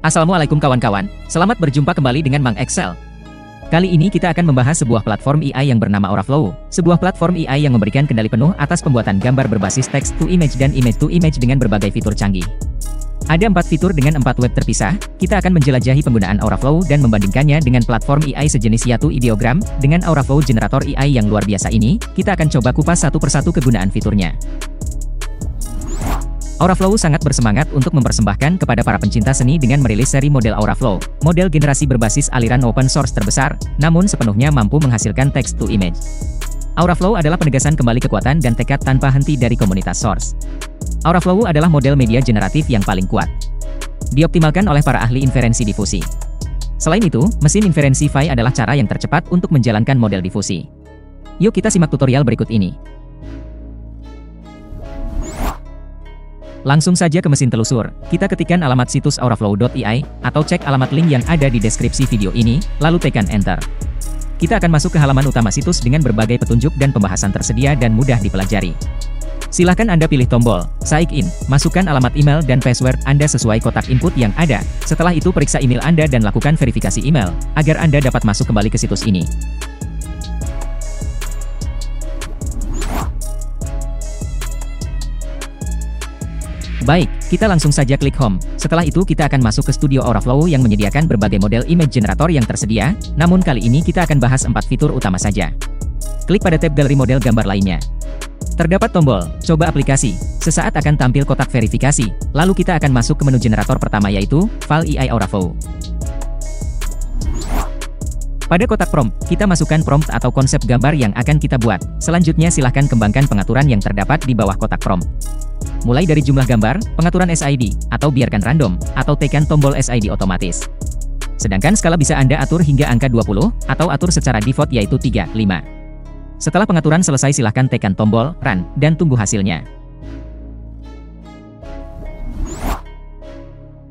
Assalamualaikum kawan-kawan, selamat berjumpa kembali dengan Mang Excel. Kali ini kita akan membahas sebuah platform AI yang bernama Auraflow, sebuah platform AI yang memberikan kendali penuh atas pembuatan gambar berbasis text to image dan image to image dengan berbagai fitur canggih. Ada 4 fitur dengan 4 web terpisah. Kita akan menjelajahi penggunaan Auraflow dan membandingkannya dengan platform AI sejenis yaitu Ideogram. Dengan Auraflow generator AI yang luar biasa ini, kita akan coba kupas satu persatu kegunaan fiturnya. Auraflow sangat bersemangat untuk mempersembahkan kepada para pencinta seni dengan merilis seri model Auraflow, model generasi berbasis aliran open source terbesar, namun sepenuhnya mampu menghasilkan text to image. Auraflow adalah penegasan kembali kekuatan dan tekad tanpa henti dari komunitas Source. Auraflow adalah model media generatif yang paling kuat. Dioptimalkan oleh para ahli inferensi difusi. Selain itu, mesin inferensi Phi adalah cara yang tercepat untuk menjalankan model difusi. Yuk kita simak tutorial berikut ini. Langsung saja ke mesin telusur, kita ketikkan alamat situs auraflow.ai, atau cek alamat link yang ada di deskripsi video ini, lalu tekan Enter. Kita akan masuk ke halaman utama situs dengan berbagai petunjuk dan pembahasan tersedia dan mudah dipelajari. Silahkan Anda pilih tombol Sign In, masukkan alamat email dan password Anda sesuai kotak input yang ada. Setelah itu periksa email Anda dan lakukan verifikasi email, agar Anda dapat masuk kembali ke situs ini. Baik, kita langsung saja klik Home. Setelah itu kita akan masuk ke studio Auraflow yang menyediakan berbagai model image generator yang tersedia, namun kali ini kita akan bahas 4 fitur utama saja. Klik pada tab galeri model gambar lainnya. Terdapat tombol Coba aplikasi. Sesaat akan tampil kotak verifikasi, lalu kita akan masuk ke menu generator pertama yaitu File AI Auraflow. Pada kotak prompt, kita masukkan prompt atau konsep gambar yang akan kita buat. Selanjutnya silahkan kembangkan pengaturan yang terdapat di bawah kotak prompt. Mulai dari jumlah gambar, pengaturan SID, atau biarkan random, atau tekan tombol SID otomatis. Sedangkan skala bisa Anda atur hingga angka 20, atau atur secara default yaitu 3, 5. Setelah pengaturan selesai silahkan tekan tombol Run, dan tunggu hasilnya.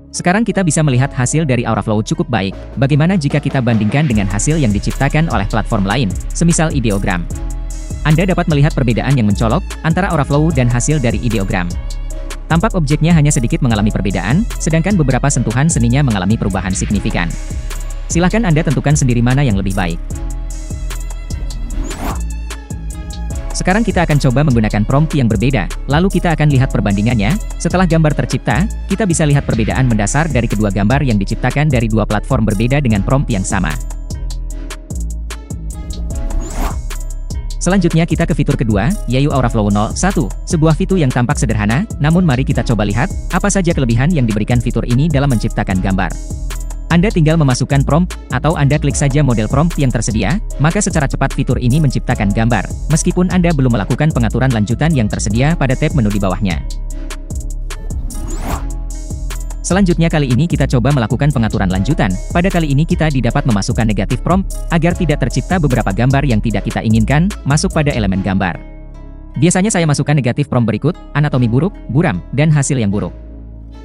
Sekarang kita bisa melihat hasil dari Auraflow cukup baik. Bagaimana jika kita bandingkan dengan hasil yang diciptakan oleh platform lain, semisal Ideogram? Anda dapat melihat perbedaan yang mencolok antara Auraflow dan hasil dari Ideogram. Tampak objeknya hanya sedikit mengalami perbedaan, sedangkan beberapa sentuhan seninya mengalami perubahan signifikan. Silahkan Anda tentukan sendiri mana yang lebih baik. Sekarang kita akan coba menggunakan prompt yang berbeda, lalu kita akan lihat perbandingannya. Setelah gambar tercipta, kita bisa lihat perbedaan mendasar dari kedua gambar yang diciptakan dari dua platform berbeda dengan prompt yang sama. Selanjutnya kita ke fitur kedua, yaitu Auraflow 01, sebuah fitur yang tampak sederhana, namun mari kita coba lihat, apa saja kelebihan yang diberikan fitur ini dalam menciptakan gambar. Anda tinggal memasukkan prompt, atau Anda klik saja model prompt yang tersedia, maka secara cepat fitur ini menciptakan gambar, meskipun Anda belum melakukan pengaturan lanjutan yang tersedia pada tab menu di bawahnya. Selanjutnya kali ini kita coba melakukan pengaturan lanjutan. Pada kali ini kita didapat memasukkan negatif prompt, agar tidak tercipta beberapa gambar yang tidak kita inginkan, masuk pada elemen gambar. Biasanya saya masukkan negatif prompt berikut, anatomi buruk, buram, dan hasil yang buruk.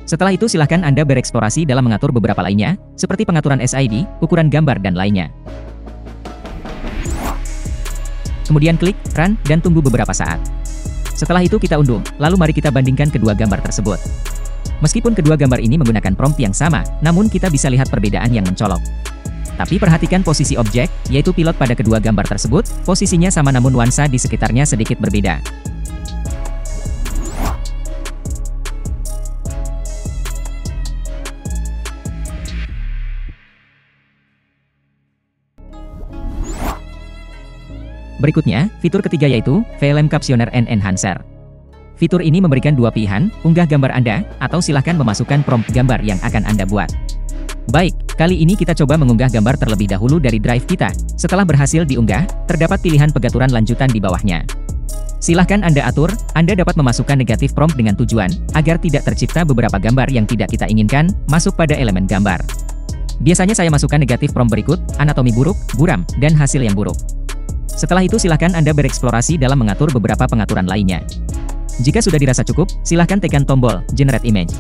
Setelah itu silahkan Anda bereksplorasi dalam mengatur beberapa lainnya, seperti pengaturan SID, ukuran gambar, dan lainnya. Kemudian klik Run, dan tunggu beberapa saat. Setelah itu kita unduh, lalu mari kita bandingkan kedua gambar tersebut. Meskipun kedua gambar ini menggunakan prompt yang sama, namun kita bisa lihat perbedaan yang mencolok. Tapi perhatikan posisi objek, yaitu pilot pada kedua gambar tersebut, posisinya sama namun nuansa di sekitarnya sedikit berbeda. Berikutnya, fitur ketiga yaitu VLM Captioner and Enhancer. Fitur ini memberikan dua pilihan, unggah gambar Anda, atau silahkan memasukkan prompt gambar yang akan Anda buat. Baik, kali ini kita coba mengunggah gambar terlebih dahulu dari drive kita. Setelah berhasil diunggah, terdapat pilihan pengaturan lanjutan di bawahnya. Silahkan Anda atur, Anda dapat memasukkan negatif prompt dengan tujuan, agar tidak tercipta beberapa gambar yang tidak kita inginkan, masuk pada elemen gambar. Biasanya saya masukkan negatif prompt berikut, anatomi buruk, buram, dan hasil yang buruk. Setelah itu silahkan Anda bereksplorasi dalam mengatur beberapa pengaturan lainnya. Jika sudah dirasa cukup, silahkan tekan tombol Generate Image.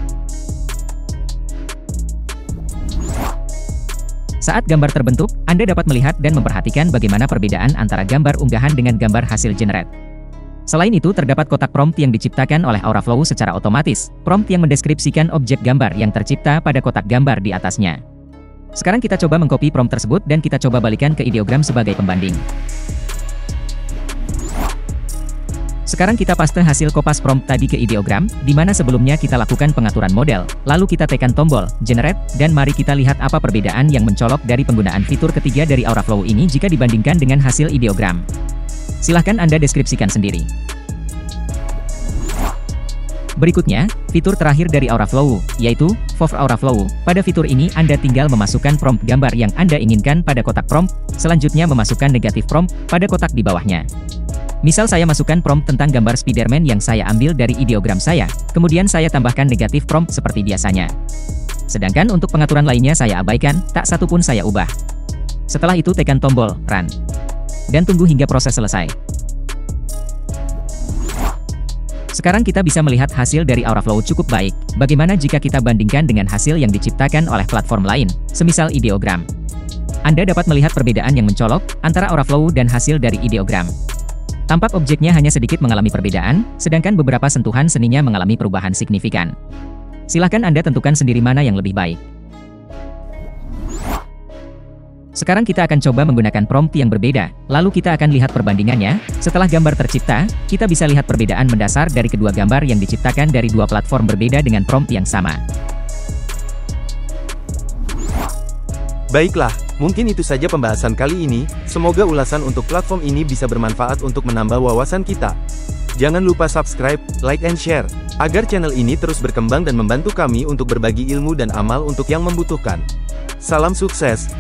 Saat gambar terbentuk, Anda dapat melihat dan memperhatikan bagaimana perbedaan antara gambar unggahan dengan gambar hasil generate. Selain itu terdapat kotak prompt yang diciptakan oleh Auraflow secara otomatis, prompt yang mendeskripsikan objek gambar yang tercipta pada kotak gambar di atasnya. Sekarang kita coba mengcopy prompt tersebut dan kita coba balikan ke ideogram sebagai pembanding. Sekarang kita paste hasil kopas prompt tadi ke ideogram, di mana sebelumnya kita lakukan pengaturan model, lalu kita tekan tombol Generate, dan mari kita lihat apa perbedaan yang mencolok dari penggunaan fitur ketiga dari Auraflow ini jika dibandingkan dengan hasil ideogram. Silahkan Anda deskripsikan sendiri. Berikutnya, fitur terakhir dari Auraflow, yaitu Fover Auraflow. Pada fitur ini Anda tinggal memasukkan prompt gambar yang Anda inginkan pada kotak prompt, selanjutnya memasukkan negatif prompt pada kotak di bawahnya. Misal saya masukkan prompt tentang gambar Spider-Man yang saya ambil dari ideogram saya, kemudian saya tambahkan negatif prompt seperti biasanya. Sedangkan untuk pengaturan lainnya saya abaikan, tak satu pun saya ubah. Setelah itu tekan tombol Run. Dan tunggu hingga proses selesai. Sekarang kita bisa melihat hasil dari Auraflow cukup baik. Bagaimana jika kita bandingkan dengan hasil yang diciptakan oleh platform lain, semisal ideogram? Anda dapat melihat perbedaan yang mencolok antara Auraflow dan hasil dari ideogram. Tampak objeknya hanya sedikit mengalami perbedaan, sedangkan beberapa sentuhan seninya mengalami perubahan signifikan. Silahkan Anda tentukan sendiri mana yang lebih baik. Sekarang kita akan coba menggunakan prompt yang berbeda, lalu kita akan lihat perbandingannya. Setelah gambar tercipta, kita bisa lihat perbedaan mendasar dari kedua gambar yang diciptakan dari dua platform berbeda dengan prompt yang sama. Baiklah, mungkin itu saja pembahasan kali ini. Semoga ulasan untuk platform ini bisa bermanfaat untuk menambah wawasan kita. Jangan lupa subscribe, like and share, agar channel ini terus berkembang dan membantu kami untuk berbagi ilmu dan amal untuk yang membutuhkan. Salam sukses!